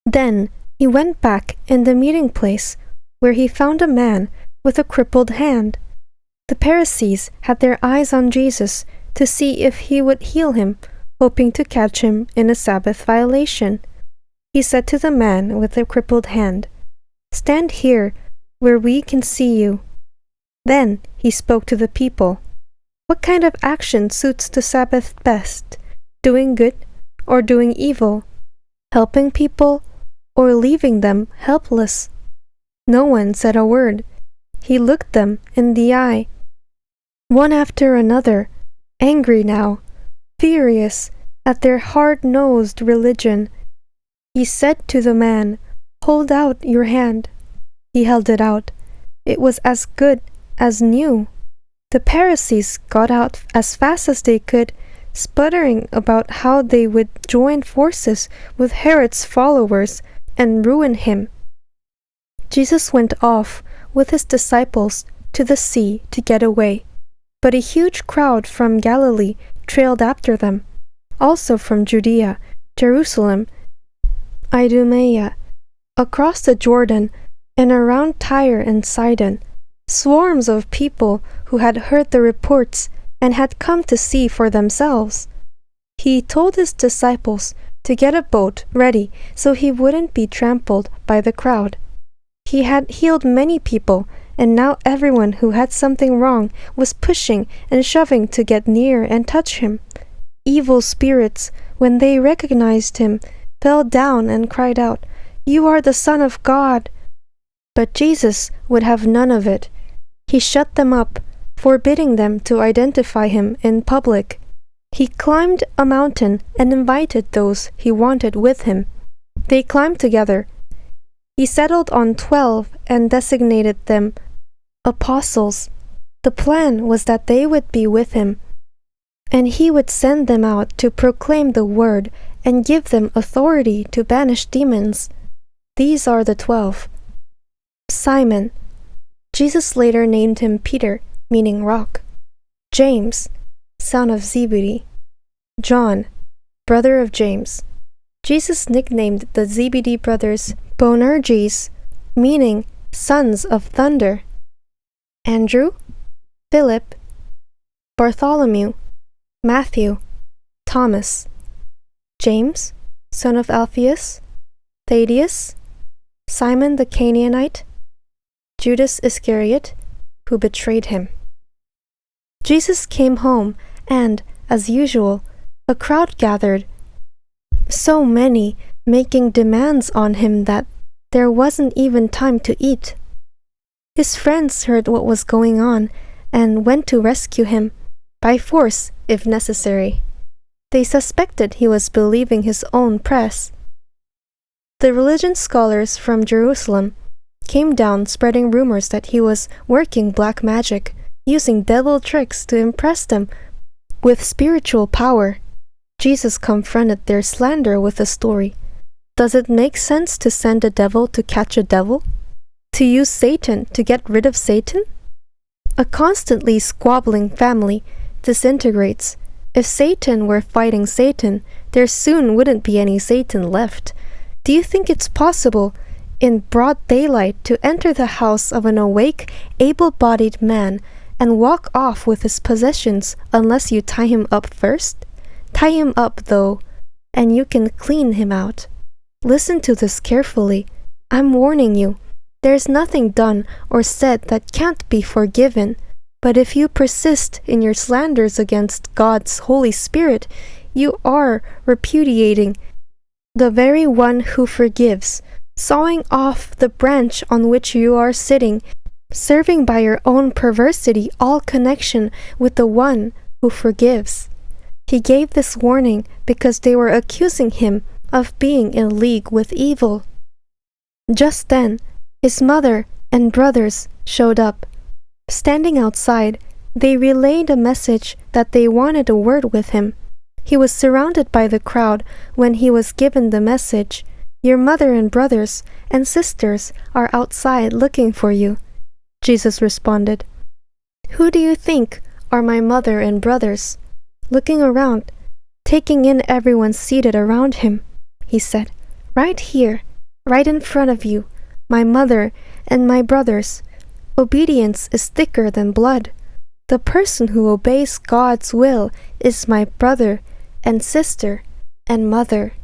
Then he went back in the meeting place, where he found a man with a crippled hand. The Pharisees had their eyes on Jesus to see if he would heal him, hoping to catch him in a Sabbath violation. He said to the man with the crippled hand, "Stand here, where we can see you." Then he spoke to the people. What kind of action suits the Sabbath best? Doing good or doing evil? Helping people or leaving them helpless? No one said a word. He looked them in the eye. One after another, angry now, furious at their hard-nosed religion, he said to the man, "Hold out your hand." He held it out. It was as good as new. The Pharisees got out as fast as they could, sputtering about how they would join forces with Herod's followers and ruin him. Jesus went off with his disciples to the sea to get away, but a huge crowd from Galilee trailed after them, also from Judea, Jerusalem, Idumea, across the Jordan, and around Tyre and Sidon. Swarms of people who had heard the reports and had come to see for themselves. He told his disciples to get a boat ready so he wouldn't be trampled by the crowd. He had healed many people, and now everyone who had something wrong was pushing and shoving to get near and touch him. Evil spirits, when they recognized him, fell down and cried out, "You are the Son of God!" But Jesus would have none of it. He shut them up, forbidding them to identify him in public. He climbed a mountain and invited those he wanted with him. They climbed together. He settled on 12 and designated them apostles. The plan was that they would be with him, and he would send them out to proclaim the word and give them authority to banish demons. These are the 12. Simon. Jesus later named him Peter, meaning rock. James, son of Zebedee. John, brother of James. Jesus nicknamed the Zebedee brothers Boanerges, meaning sons of thunder. Andrew, Philip, Bartholomew, Matthew, Thomas. James, son of Alphaeus, Thaddeus, Simon the Canaanite, Judas Iscariot, who betrayed him. Jesus came home, and, as usual, a crowd gathered. So many, making demands on him that there wasn't even time to eat. His friends heard what was going on and went to rescue him, by force if necessary. They suspected he was believing his own press. The religion scholars from Jerusalem came down spreading rumors that he was working black magic, using devil tricks to impress them with spiritual power. Jesus confronted their slander with a story. Does it make sense to send a devil to catch a devil? To use Satan to get rid of Satan? A constantly squabbling family disintegrates. If Satan were fighting Satan, there soon wouldn't be any Satan left. Do you think it's possible, in broad daylight, to enter the house of an awake, able-bodied man and walk off with his possessions unless you tie him up first? Tie him up, though, and you can clean him out. Listen to this carefully. I'm warning you. There's nothing done or said that can't be forgiven. But if you persist in your slanders against God's Holy Spirit, you are repudiating the very one who forgives, sawing off the branch on which you are sitting, serving by your own perversity all connection with the one who forgives. He gave this warning because they were accusing him of being in league with evil. Just then, his mother and brothers showed up. Standing outside, they relayed a message that they wanted a word with him. He was surrounded by the crowd when he was given the message, "Your mother and brothers and sisters are outside looking for you." Jesus responded, "Who do you think are my mother and brothers?" Looking around, taking in everyone seated around him, he said, "Right here right in front of you, my mother and my brothers. Obedience is thicker than blood. The person who obeys God's will is my brother and sister and mother.